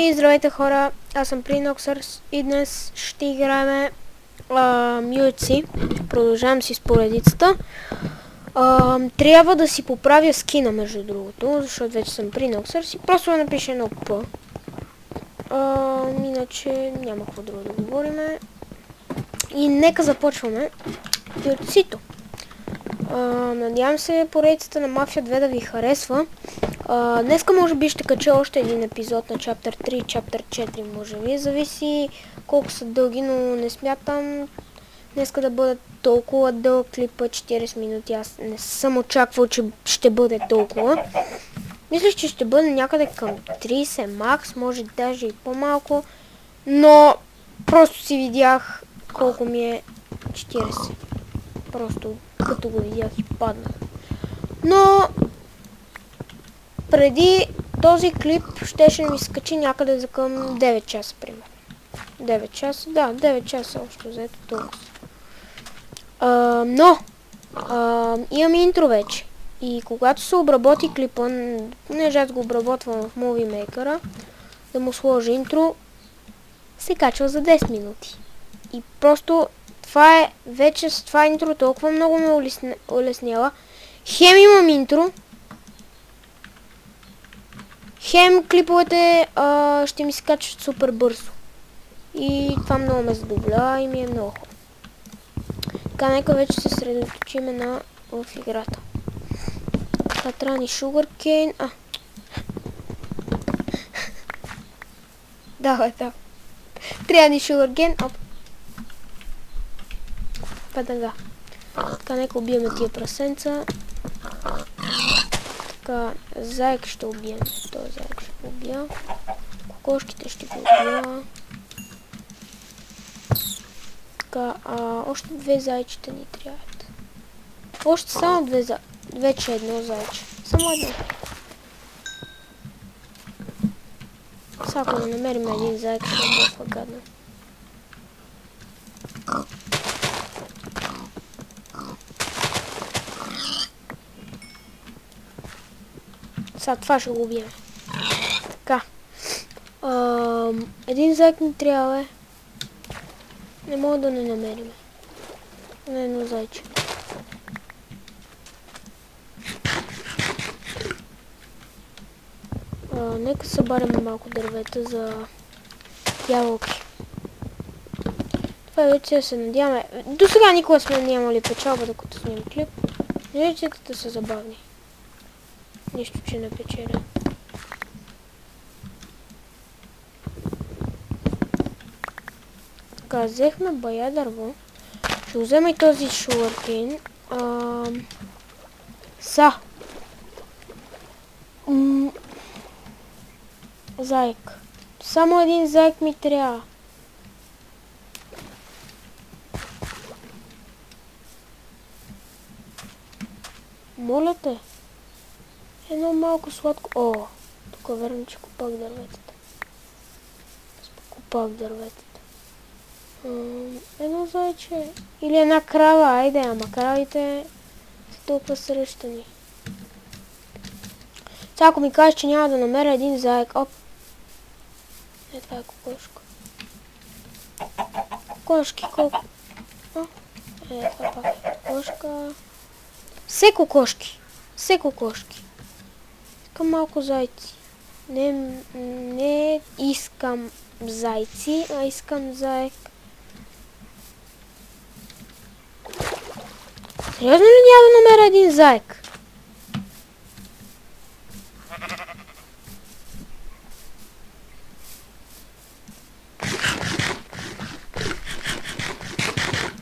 И здравейте хора, аз съм Prinoxers и днес ще играем UFC. Продължавам си с поредицата. Трябва да си поправя скина между другото, защото вече съм Prinoxers и просто да напиша едно П. Иначе няма какво друго да говорим. И нека започваме UFC-то. Надявам се поредицата на Мафия 2 да ви харесва. Днеска може би ще кача още един епизод на Chapter 3 и Chapter 4, може би. Зависи колко са дълги, но не смятам днеска да бъде толкова дълъг клипа, 40 минути. Аз не съм очаквал, че ще бъде толкова. Мислих, че ще бъде някъде към 30 макс, може даже и по-малко. Но просто си видях колко ми е 40. Просто като го видях и падна. Но преди този клип ще ми се качи някъде за към 9 часа, примерно. 9 часа, да, 9 часа общо взето толкова. Но имам интро вече. И когато се обработи клипа, понеже аз го обработвам в Movie Maker, да му сложа интро, се качва за 10 минути. И просто това е вече с това интро толкова много ме улеснява. Хем имам интро, хем клиповете ще ми се качват супер бързо. И това много ме задоволява и ми е много хубаво. Така, нека вече се средоточиме в играта. Това трябва ни Sugarcane. Да. Трябва ни Sugarcane. Оп. Падага. Така, нека убиеме тия прасенца. Така, заек ще убием. Този заек ще го убия. Кокошките ще го убия. Така, още две зайчета ни трябват. Още само две зайчета. Вече едно зайче. Само едно. Сега ако да намерим един заек, ще е толкова гадно. Сега това ще го убием. Така. Един заек ни трябва. Не мога да не намерим. На едно зайче. Нека събаряме малко дървета за ябълки. Това вече се надяваме. До сега никога сме нямали печалба, докато снимам клип. Жечетата са забавни. Нищо, че не печеля. Така, взехме бая дърво. Ще взема и този Sugarcane. Заек. Само един заек ми трябва. Моля те. Едно малко сладко. Тук верно, че купах дърветата. Купах дърветата. Едно зайче. Или една крава. Айде, ама кравите са толкова срещани. Сега ако ми кажеш, че няма да намеря един заек. Оп. Това е кокошка. Кокошки, колко? Това пак е кокошка. Все кокошки. Все кокошки. Искам малко зайци. Не искам зайци, а искам заек. Сериозно ли няма да намеря един заек?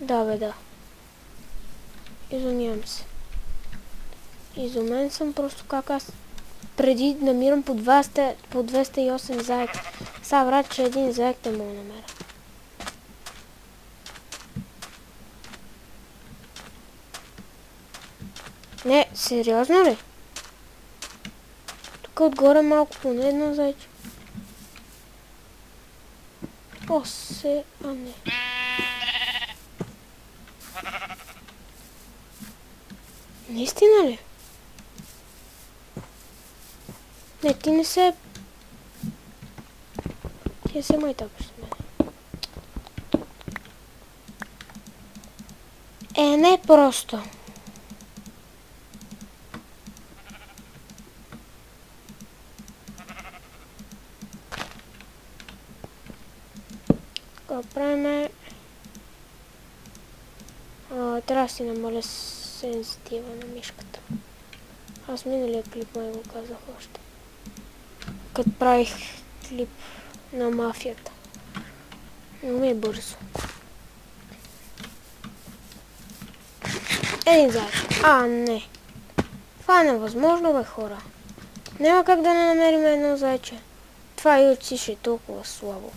Да, бе, да. Изумявам се. Изумен съм просто как аз преди намирам по 208 заек. Сега врат, че един заек не мога да намеря. Не, сериозно ли? Тук отгоре малко поне едно зайче. Не. Наистина ли? Не, ти не се Ти се май тапаш с мене. Не просто. Така, правиме... Трябва да си намаля сензитива на мишката. Аз миналия клип май го казах още. Като правих клип на мафията. Но ми е бързо. Един зайчик. Не. Това е невъзможно, бе, хора. Няма как да не намерим едно зайче. Това юци ще е толкова слабо.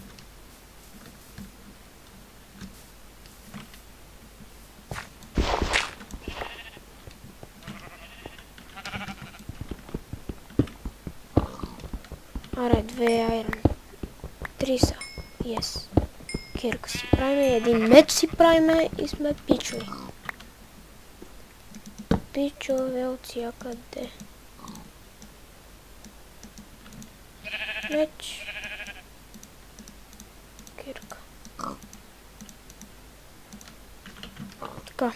Аре, 2 айрон. 3 са. Yes. Кирка си правиме, един меч си правиме и сме пичови. Пичове от всякъде. Меч. Кирка. Така.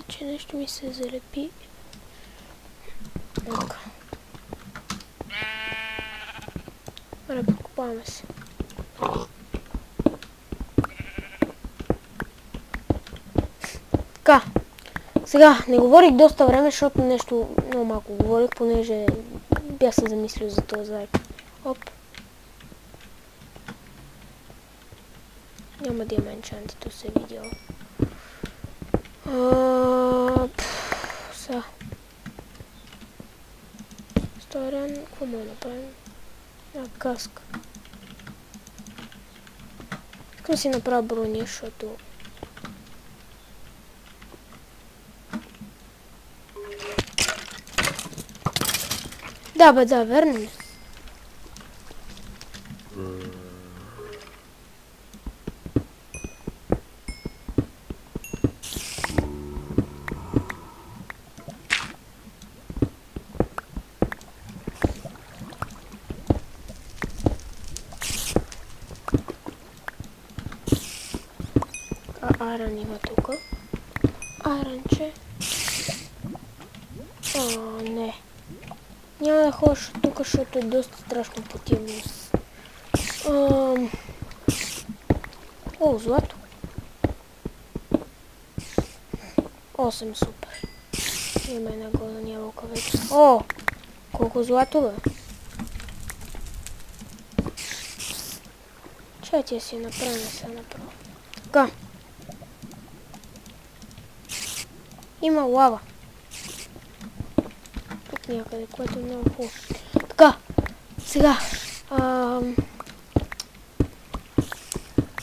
Че нещо ми се залепи. Така. Добре, покупаваме се. Така. Сега, не говорих доста време, защото нещо много малко говорих, понеже бях се замислил за този зайк. Оп. Няма да има енчантито се видео. Сега. Старен, какво мога да направим? Каска. Искам си направя брони, защото... Да, бе, да, верно ли? Айрон има тук. Айронче. Не. Няма да ходиш тук, защото е доста страшно противно. Злато. 8, супер. Има една голден ябълка вече. Колко злато, бе. Чай ти си направим сега направо. Така. Има лава. Тук някъде, което е много хубаво. Така. Сега.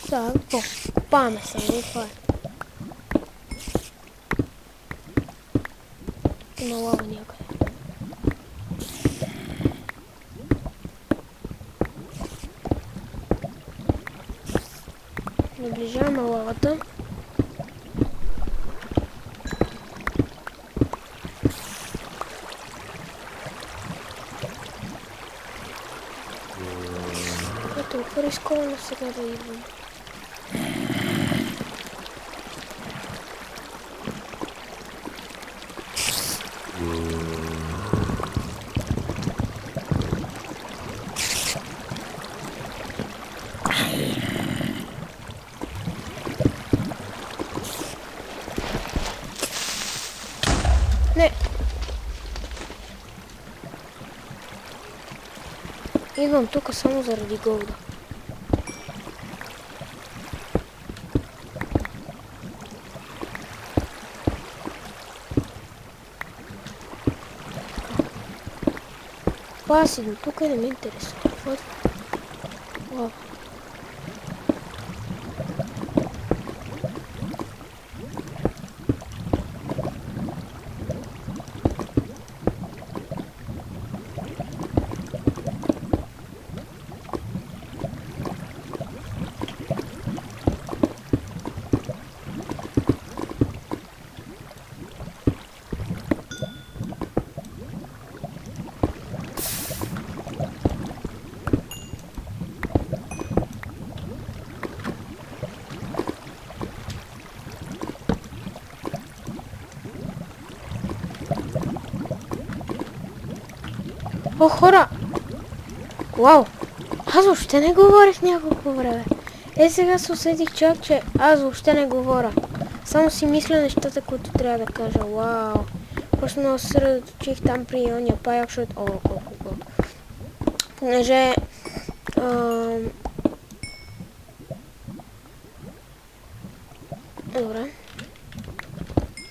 Сега, копаваме се, нали? Това е. Има лава някъде. Наближаваме лавата. Ето, рисковано сега да идвам. Не! Идвам тук само заради голда. Паси до тук и не ме интересува. Лава. О, хора! Вау! Аз въобще не говорих няколко време. Сега се усетих чак, че аз въобще не говоря. Само си мисля нещата, които трябва да кажа. Вау! Просто много се съсредоточих там при ония паяк, защото... О, колко. Понеже... Добре.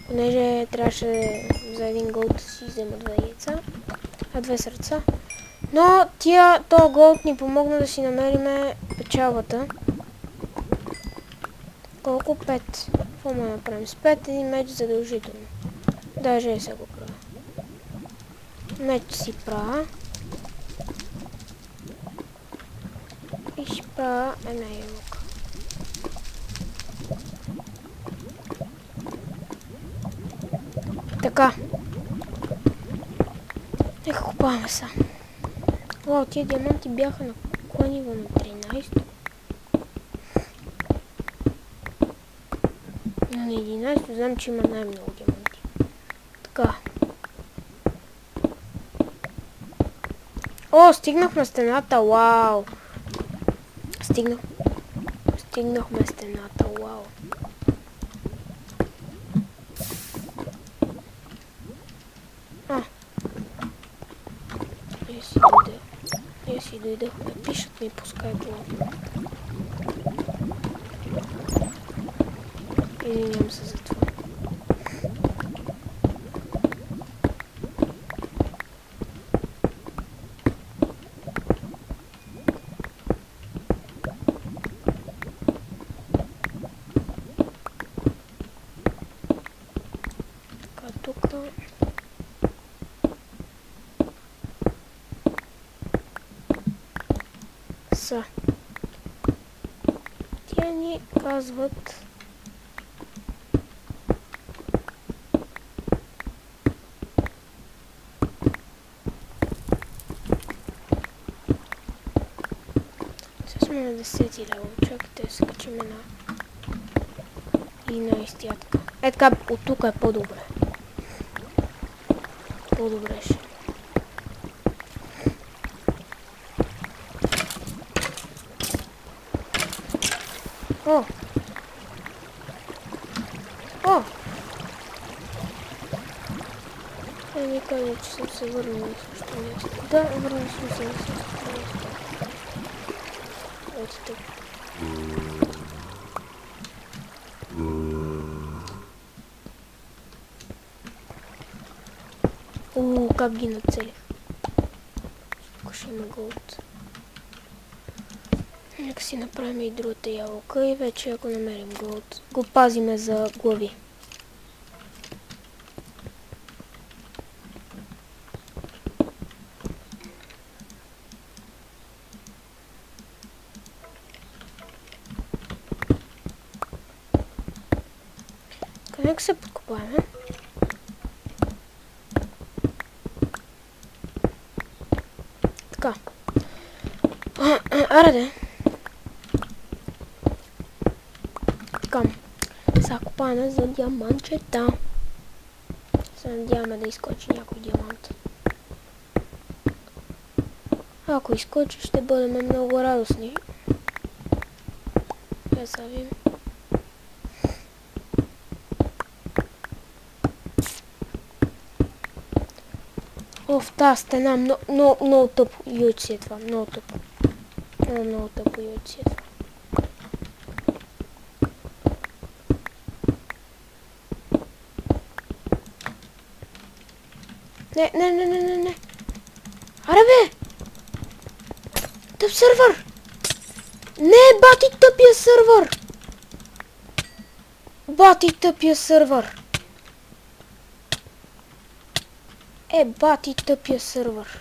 Понеже трябваше за един голд да си взема 2 яйца. 2 сърца. Но този голд ни помогна да си намериме печалбата. Колко? 5. Какво му направим? С 5 един меч задължително. Даже е се го правя. Меч си правя. И ще правя една ябълка. Така. Нека купаваме са. Вау, тия диаманти бяха на кое ниво? На 13? На 11 знам, че има най-много диаманти. Така. О, стигнахме стената, вау! Стигнахме стената, вау! Ние си дойдохме, пишат ми по скайпу. Извинявам се за това. Така, тук... Са. Тя ни казват... Сега сме на 10 лево. Чакайте да се качим на 11 ятка. Е така, от тук е по-добре. По-добре ще. О! О! Ми каза, че съм се върнал на същото място. Да, върнал съм се на същото място. Ето тук. Как ги нацелих. Тук ще има голд. Нека си направим и другата ябълка и вече ако намерим голд, го пазиме за глави. Нека се подкопаваме. Така. Араде. Така. Сега копаваме за диамантчета. Се надяваме да изкочи някой диамант. Ако изкочи, ще бъдем много радостни. Я завим. О, в тази стена много тъпо юйци е това, много тъпо. Много тъпо юйци е това. Не. Аре бе! Тъп сървър! Не, бати тъпия сървър! Бати тъпия сървър! Бати тъпия сървър.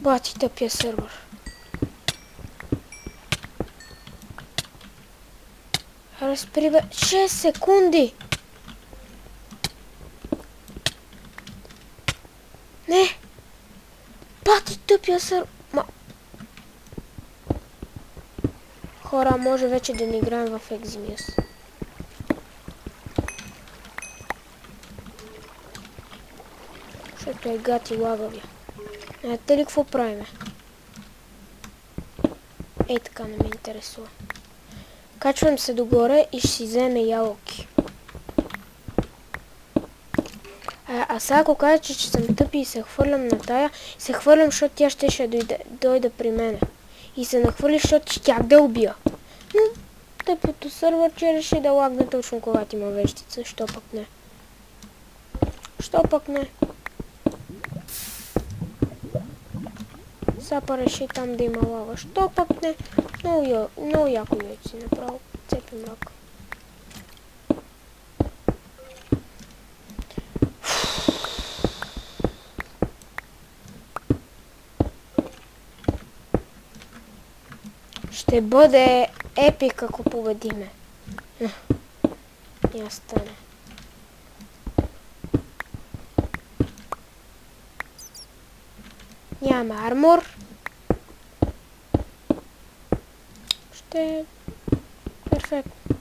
Бати тъпия сървър. Разпри бе. 6 секунди! Не! Бати тъпия сървър. Хора, може вече да не играем в Eximius. Защото е гати лагавия. Знаете ли какво правиме? Ей така, не ме интересува. Качвам се догоре и ще си вземе ябълки. А сега ако кажа, че съм тъпи и се хвърлям на тая, се хвърлям, защото тя ще дойде при мене. И се нахвърли, защото щях да убия. Но тъпото сървърче реши да лагне точно когато има вещица. Що пък не? Що пък не? Сапа реши там да има лава. Що пък не? Много яко яйци направо. Цепи мрак. Ще бъде епик, ако победиме. Я стане. Няма армор. Ще е перфектно.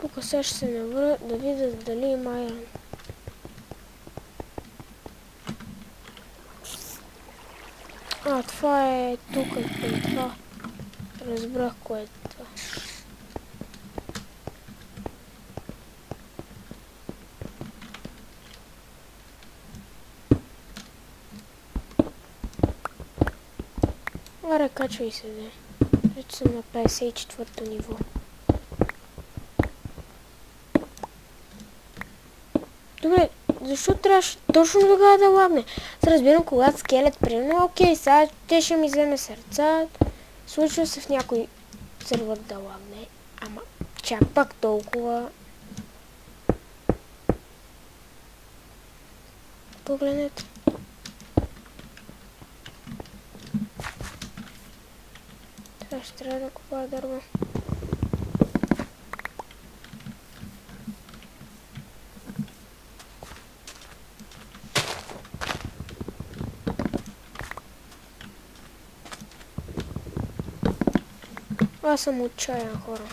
Тук сега ще се навра да видя дали има айрон. Това е тук, това. Разбрах кое е това. Аре, качвай се, де. Вече съм на 54-то ниво. Добре, защо трябваше точно тогава да лагне? Аз разбирам, когато скелет примерно, окей, сега те ще ми вземе сърца. Случва се в някой сервер да лагне. Ама, чак пак толкова. Погледнете. Сега ще трябва да купая дърво. Аз съм отчаян, хора.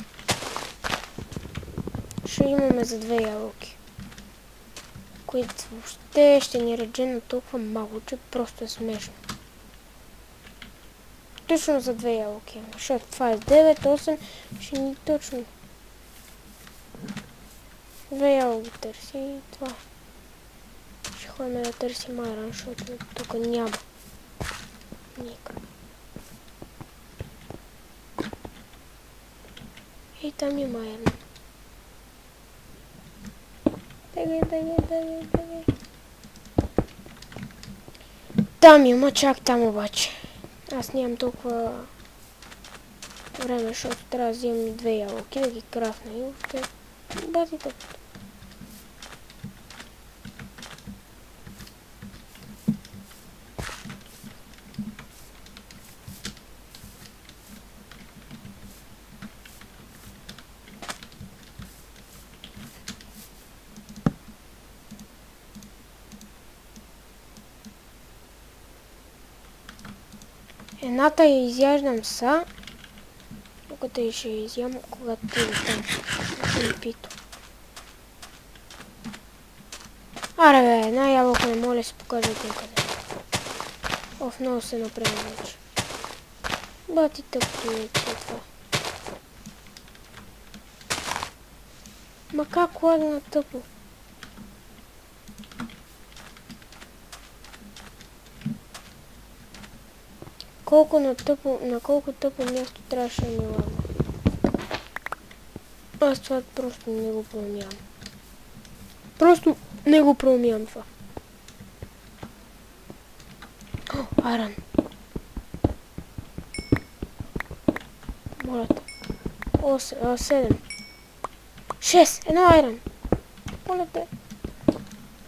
Ще имаме за 2 ябълки. Които въобще ще ни редженат толкова малко, че просто е смешно. Точно за 2 ябълки. Защото това е 9, 8, ще ни точно. 2 ябълки търси и това. Ще ходим да търсим айрон, защото тук няма. Никъде. И там има айрон. Бегай. Там има, чак там обаче. Аз нямам толкова време, защото трябва да вземам 2 ябълки, да ги крафна и въобще бати тъпото. Едната я изяждам са, докато и ще изям, когато иде там. Пито. Аре бе, една ябълка, не моля се покажете къде. Много се напрема вече. Бати тъпто яйце това. Ма как лагна тъпо? На колко тъпо място трябваше да ми лагна. Аз това просто не го проумявам. Просто не го проумявам това. Айрон. Моля те. 7. 6. Едно айрон. Моля те.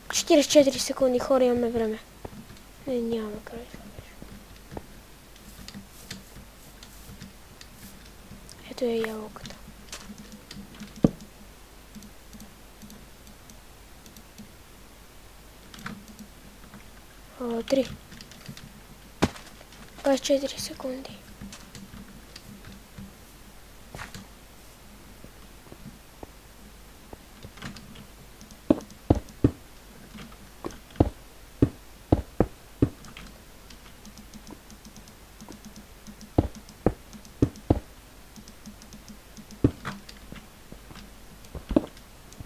44 секунди, хора, имаме време. Не, нямаме край. Ето е ябълката. 3. 24 секунди.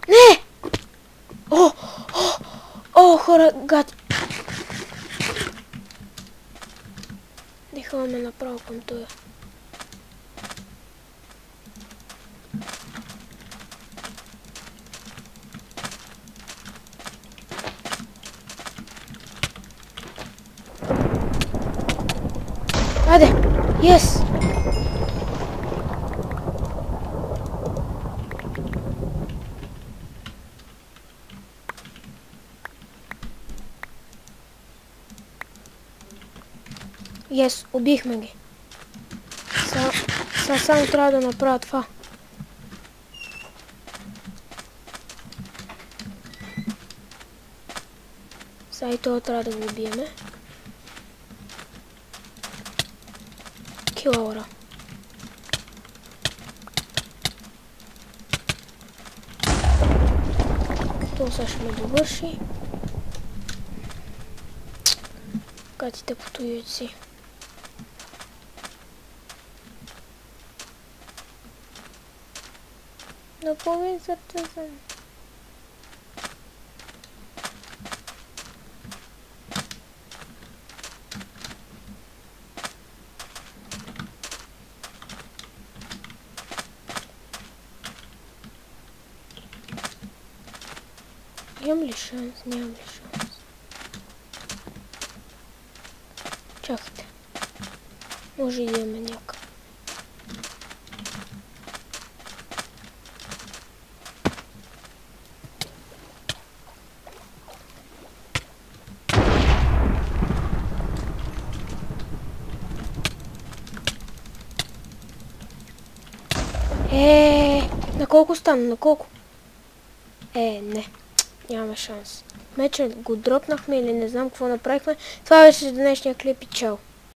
Не! О, хора, гад! Дихаме направо към това. Айде! Yes! Yes, убихме ги. Само трябва да направя това. Сега и това трябва да го убиеме. Килаура. Това сега ще ме довърши. Катите по туйци. Напомни сърцето. Имам ли шанс? Нямам ли шанс? Чакайте. Може и да имаме някакъв. На колко стана? На колко? Не. Нямаме шанс. Мече го дропнахме или не знам какво направихме. Това беше за днешния клип и чао.